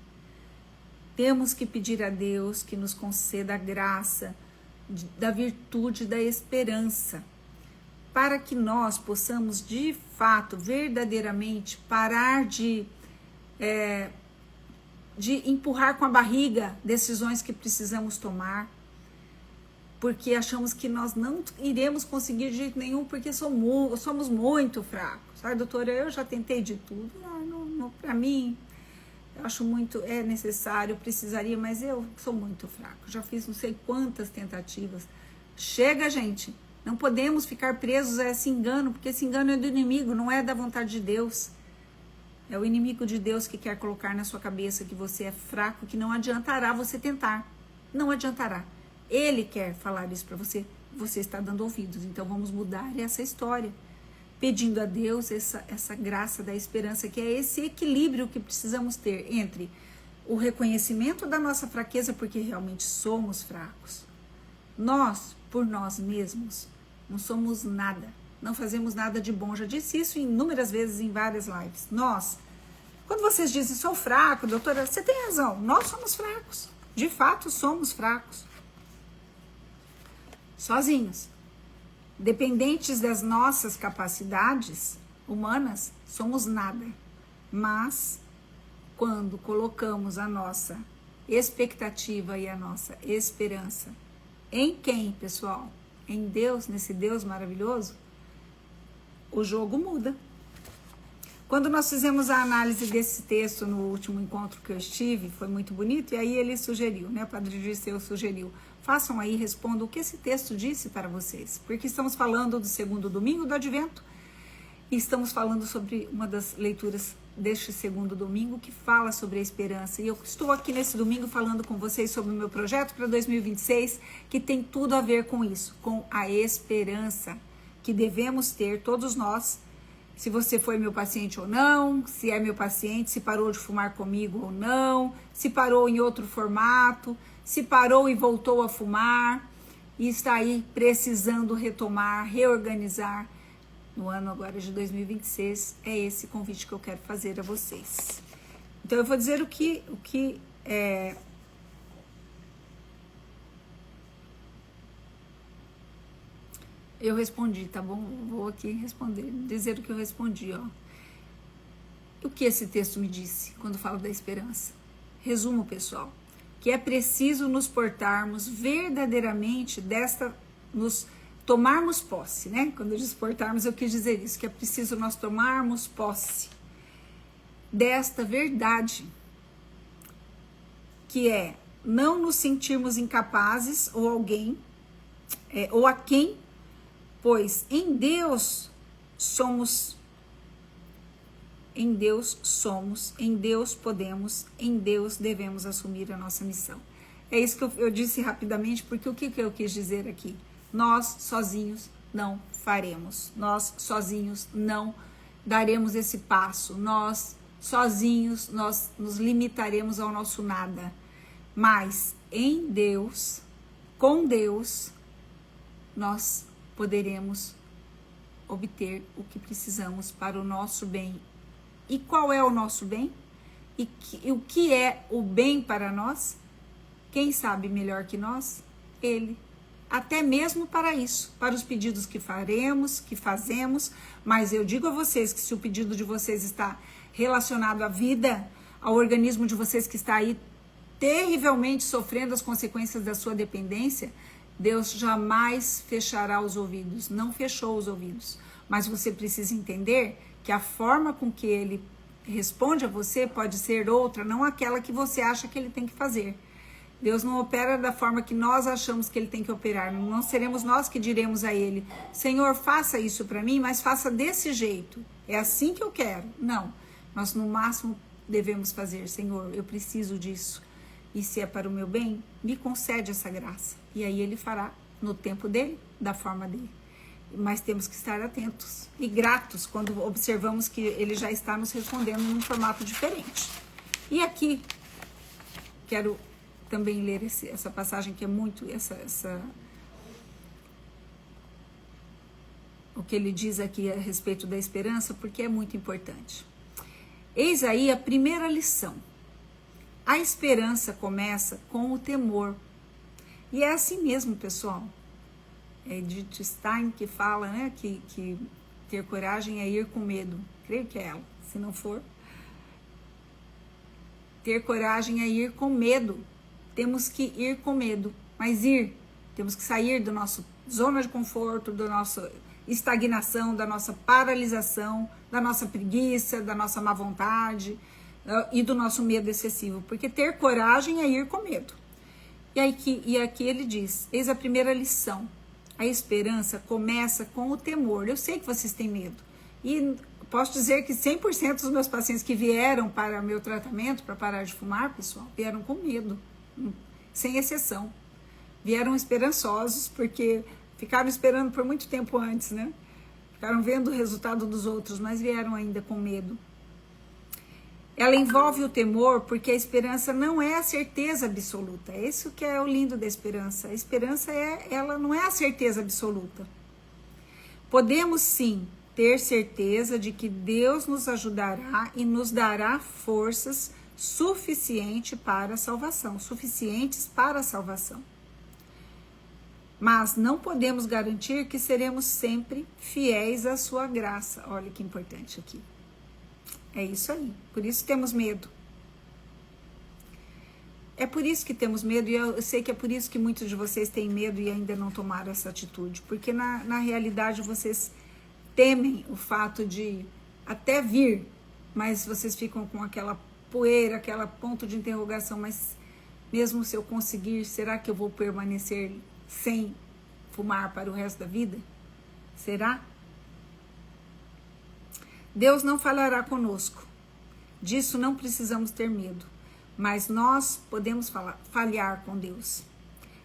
Temos que pedir a Deus que nos conceda a graça da virtude da esperança, para que nós possamos de fato, verdadeiramente, parar de empurrar com a barriga decisões que precisamos tomar, porque achamos que nós não iremos conseguir de jeito nenhum, porque somos muito fracos. Ai, doutora, eu já tentei de tudo, para mim, eu acho muito, é necessário, eu precisaria, mas eu sou muito fraco, já fiz não sei quantas tentativas. Chega, gente, não podemos ficar presos a esse engano, porque esse engano é do inimigo, não é da vontade de Deus. É o inimigo de Deus que quer colocar na sua cabeça que você é fraco, que não adiantará você tentar. Não adiantará. Ele quer falar isso para você, você está dando ouvidos. Então vamos mudar essa história, pedindo a Deus essa graça da esperança, que é esse equilíbrio que precisamos ter entre o reconhecimento da nossa fraqueza, porque realmente somos fracos. Nós, por nós mesmos, não somos nada. Não fazemos nada de bom. Já disse isso inúmeras vezes em várias lives. Nós, quando vocês dizem, sou fraco, doutora, você tem razão. Nós somos fracos. De fato, somos fracos. Sozinhos. Dependentes das nossas capacidades humanas, somos nada. Mas, quando colocamos a nossa expectativa e a nossa esperança em quem, pessoal? Em Deus, nesse Deus maravilhoso, o jogo muda. Quando nós fizemos a análise desse texto no último encontro que eu estive, foi muito bonito, e aí ele sugeriu, né, o Padre Dirceu sugeriu, façam aí, respondam o que esse texto disse para vocês, porque estamos falando do segundo domingo do Advento, e estamos falando sobre uma das leituras deste segundo domingo, que fala sobre a esperança, e eu estou aqui nesse domingo falando com vocês sobre o meu projeto para 2026, que tem tudo a ver com isso, com a esperança, que devemos ter, todos nós, se você foi meu paciente ou não, se é meu paciente, se parou de fumar comigo ou não, se parou em outro formato, se parou e voltou a fumar, e está aí precisando retomar, reorganizar. No ano agora de 2026, é esse convite que eu quero fazer a vocês. Então eu vou dizer o que eu respondi, tá bom? Vou aqui responder, dizer o que eu respondi, ó. O que esse texto me disse quando falo da esperança? Resumo, pessoal, que é preciso nos portarmos verdadeiramente nos tomarmos posse, né? Quando eu disse portarmos, eu quis dizer isso, que é preciso nós tomarmos posse desta verdade, que é não nos sentirmos incapazes ou ou a quem, pois em Deus somos, em Deus podemos, em Deus devemos assumir a nossa missão. É isso que eu disse rapidamente, porque o que eu quis dizer aqui? Nós sozinhos não faremos, nós sozinhos não daremos esse passo, nós sozinhos nós nos limitaremos ao nosso nada, mas em Deus, com Deus, nós poderemos obter o que precisamos para o nosso bem. E qual é o nosso bem? E o que é o bem para nós? Quem sabe melhor que nós? Ele. Até mesmo para isso, para os pedidos que faremos, que fazemos, mas eu digo a vocês que se o pedido de vocês está relacionado à vida, ao organismo de vocês que está aí terrivelmente sofrendo as consequências da sua dependência, Deus jamais fechará os ouvidos, não fechou os ouvidos, mas você precisa entender que a forma com que ele responde a você pode ser outra, não aquela que você acha que ele tem que fazer. Deus não opera da forma que nós achamos que ele tem que operar. Não seremos nós que diremos a ele: Senhor, faça isso para mim, mas faça desse jeito. É assim que eu quero. Não. Nós, no máximo, devemos fazer: Senhor, eu preciso disso. E se é para o meu bem, me concede essa graça. E aí ele fará no tempo dele, da forma dele. Mas temos que estar atentos e gratos quando observamos que ele já está nos respondendo num formato diferente. E aqui, quero também ler essa passagem que é muito o que ele diz aqui a respeito da esperança, porque é muito importante. Eis aí a primeira lição. A esperança começa com o temor. E é assim mesmo, pessoal. É Edith Stein que fala, né, que ter coragem é ir com medo. Creio que é ela. Se não for, ter coragem é ir com medo. Temos que ir com medo, mas temos que sair da nossa zona de conforto, da nossa estagnação, da nossa paralisação, da nossa preguiça, da nossa má vontade e do nosso medo excessivo, porque ter coragem é ir com medo. E aqui ele diz, eis a primeira lição, a esperança começa com o temor. Eu sei que vocês têm medo, e posso dizer que 100% dos meus pacientes que vieram para o meu tratamento, para parar de fumar, pessoal, vieram com medo. Sem exceção, vieram esperançosos, porque ficaram esperando por muito tempo antes, né? Ficaram vendo o resultado dos outros, mas vieram ainda com medo. Ela envolve o temor porque a esperança não é a certeza absoluta. É isso que é o lindo da esperança. A esperança ela não é a certeza absoluta. Podemos sim ter certeza de que Deus nos ajudará e nos dará forças suficientes para a salvação. Mas não podemos garantir que seremos sempre fiéis à sua graça. Olha que importante aqui. É isso aí. Por isso temos medo. É por isso que temos medo, e eu sei que é por isso que muitos de vocês têm medo e ainda não tomaram essa atitude. Porque na realidade vocês temem o fato de até vir, mas vocês ficam com aquela poeira, aquela ponto de interrogação, mas mesmo se eu conseguir, será que eu vou permanecer sem fumar para o resto da vida? Será? Deus não falhará conosco. Disso não precisamos ter medo, mas nós podemos falhar com Deus.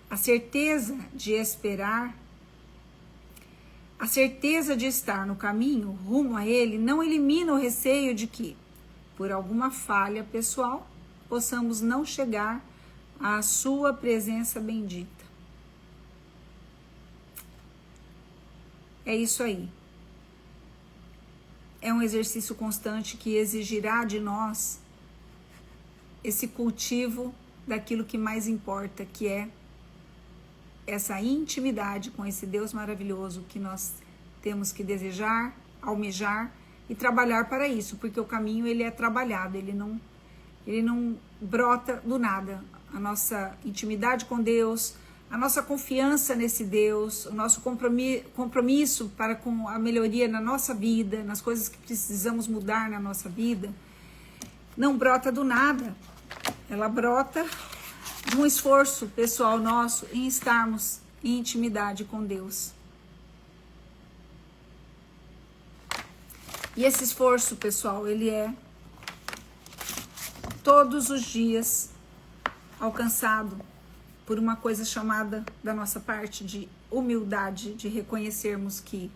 A certeza de esperar, a certeza de estar no caminho rumo a Ele não elimina o receio de que, por alguma falha pessoal, possamos não chegar à sua presença bendita. É isso aí. É um exercício constante que exigirá de nós esse cultivo daquilo que mais importa, que é essa intimidade com esse Deus maravilhoso que nós temos que desejar, almejar e trabalhar para isso, porque o caminho ele é trabalhado, ele não brota do nada. A nossa intimidade com Deus, a nossa confiança nesse Deus, o nosso compromisso para com a melhoria na nossa vida, nas coisas que precisamos mudar na nossa vida, não brota do nada. Ela brota de um esforço pessoal nosso em estarmos em intimidade com Deus. E esse esforço, pessoal, ele é todos os dias alcançado por uma coisa chamada da nossa parte de humildade, de reconhecermos que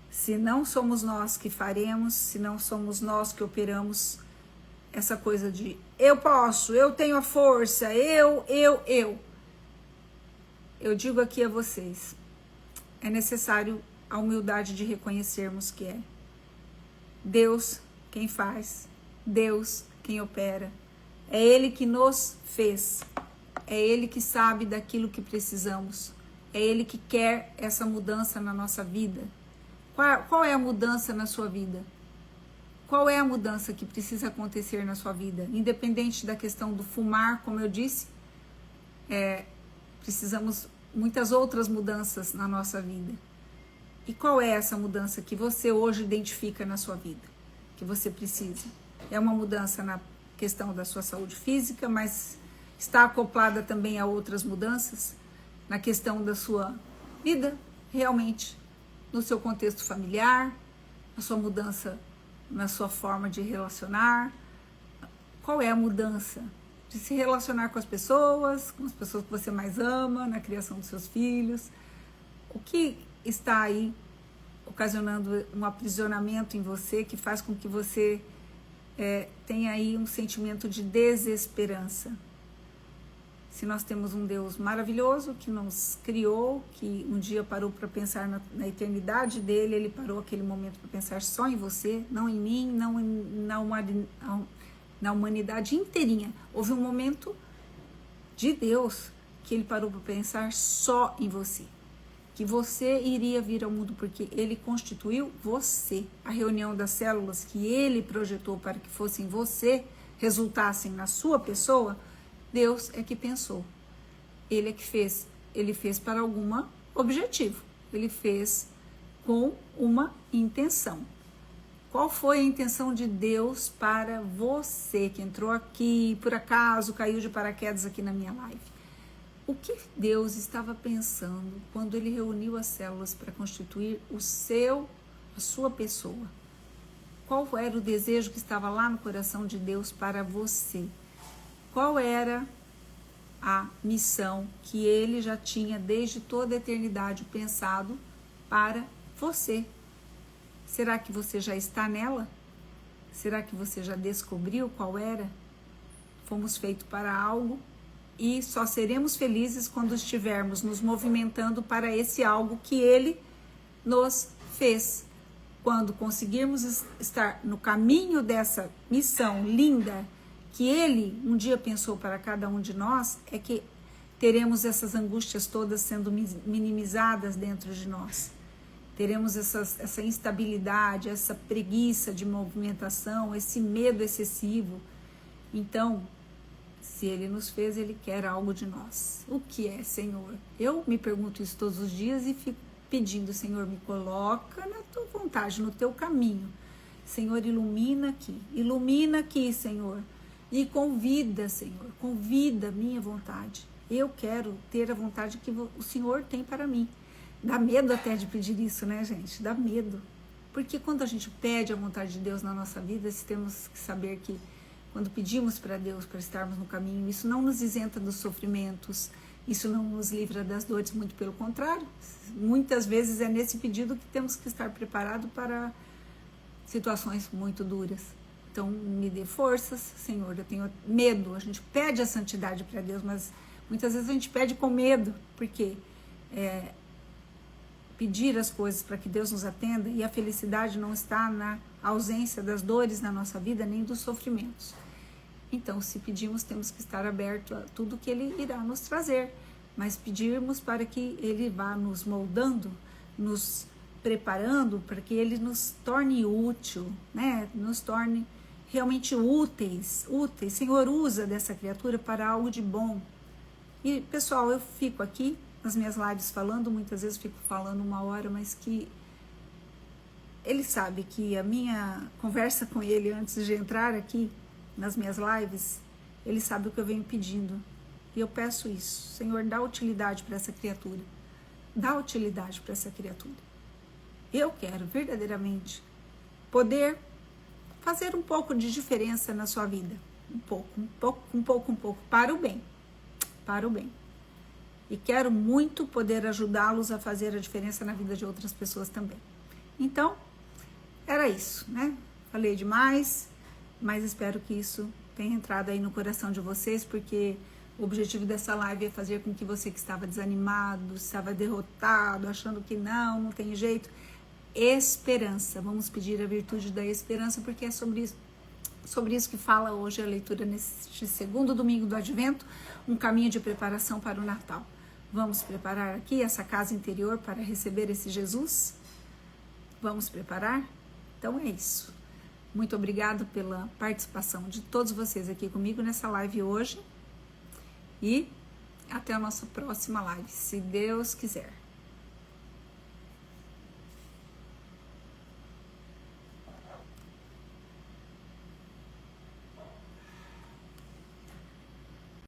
se não somos nós que faremos, se não somos nós que operamos essa coisa de eu posso, eu tenho a força, eu digo aqui a vocês, é necessário a humildade de reconhecermos que é Deus quem faz, Deus quem opera. É Ele que nos fez, é Ele que sabe daquilo que precisamos, é Ele que quer essa mudança na nossa vida. Qual é a mudança na sua vida? Qual é a mudança que precisa acontecer na sua vida? Independente da questão do fumar, como eu disse, precisamos muitas outras mudanças na nossa vida. E qual é essa mudança que você hoje identifica na sua vida, que você precisa? É uma mudança na questão da sua saúde física, mas está acoplada também a outras mudanças na questão da sua vida, realmente, no seu contexto familiar, a sua mudança na sua forma de relacionar. Qual é a mudança? De se relacionar com as pessoas que você mais ama, na criação dos seus filhos. O que está aí ocasionando um aprisionamento em você que faz com que você tenha aí um sentimento de desesperança? Se nós temos um Deus maravilhoso que nos criou, que um dia parou para pensar na eternidade dele, ele parou aquele momento para pensar só em você, não em mim, não na humanidade inteirinha. Houve um momento de Deus que ele parou para pensar só em você, que você iria vir ao mundo porque ele constituiu você. A reunião das células que ele projetou para que fossem você, resultassem na sua pessoa, Deus é que pensou, ele é que fez, ele fez para algum objetivo, ele fez com uma intenção. Qual foi a intenção de Deus para você que entrou aqui, por acaso caiu de paraquedas aqui na minha live? O que Deus estava pensando quando ele reuniu as células para constituir a sua pessoa? Qual era o desejo que estava lá no coração de Deus para você? Qual era a missão que ele já tinha desde toda a eternidade pensado para você? Será que você já está nela? Será que você já descobriu qual era? Fomos feitos para algo e só seremos felizes quando estivermos nos movimentando para esse algo que ele nos fez. Quando conseguirmos estar no caminho dessa missão linda que ele um dia pensou para cada um de nós, é que teremos essas angústias todas sendo minimizadas dentro de nós. Teremos essa instabilidade, essa preguiça de movimentação, esse medo excessivo. Então, se ele nos fez, ele quer algo de nós. O que é, Senhor? Eu me pergunto isso todos os dias e fico pedindo, Senhor, me coloca na tua vontade, no teu caminho. Senhor, ilumina aqui, Senhor. E convida, Senhor, convida a minha vontade. Eu quero ter a vontade que o Senhor tem para mim. Dá medo até de pedir isso, né, gente? Dá medo. Porque quando a gente pede a vontade de Deus na nossa vida, temos que saber que quando pedimos para Deus para estarmos no caminho, isso não nos isenta dos sofrimentos, isso não nos livra das dores, muito pelo contrário. Muitas vezes é nesse pedido que temos que estar preparados para situações muito duras. Então, me dê forças, Senhor, eu tenho medo. A gente pede a santidade para Deus, mas muitas vezes a gente pede com medo, porque pedir as coisas para que Deus nos atenda, e a felicidade não está na ausência das dores na nossa vida, nem dos sofrimentos. Então, se pedimos, temos que estar aberto a tudo que Ele irá nos trazer, mas pedirmos para que Ele vá nos moldando, nos preparando, para que Ele nos torne útil, né? Nos torne realmente úteis. Senhor, usa dessa criatura para algo de bom. E, pessoal, eu fico aqui nas minhas lives falando, muitas vezes fico falando 1 hora, mas que ele sabe que a minha conversa com ele antes de entrar aqui nas minhas lives, ele sabe o que eu venho pedindo. E eu peço isso. Senhor, dá utilidade para essa criatura. Dá utilidade para essa criatura. Eu quero verdadeiramente poder fazer um pouco de diferença na sua vida. Um pouco, para o bem. Para o bem. E quero muito poder ajudá-los a fazer a diferença na vida de outras pessoas também. Então, era isso, né? Falei demais, mas espero que isso tenha entrado aí no coração de vocês, porque O objetivo dessa live é fazer com que você que estava desanimado, estava derrotado, achando que não tem jeito, esperança. Vamos pedir a virtude da esperança, porque é sobre isso que fala hoje a leitura neste segundo domingo do Advento, um caminho de preparação para o Natal. Vamos preparar aqui essa casa interior para receber esse Jesus? Vamos preparar? Então é isso. Muito obrigado pela participação de todos vocês aqui comigo nessa live hoje. E até a nossa próxima live, se Deus quiser.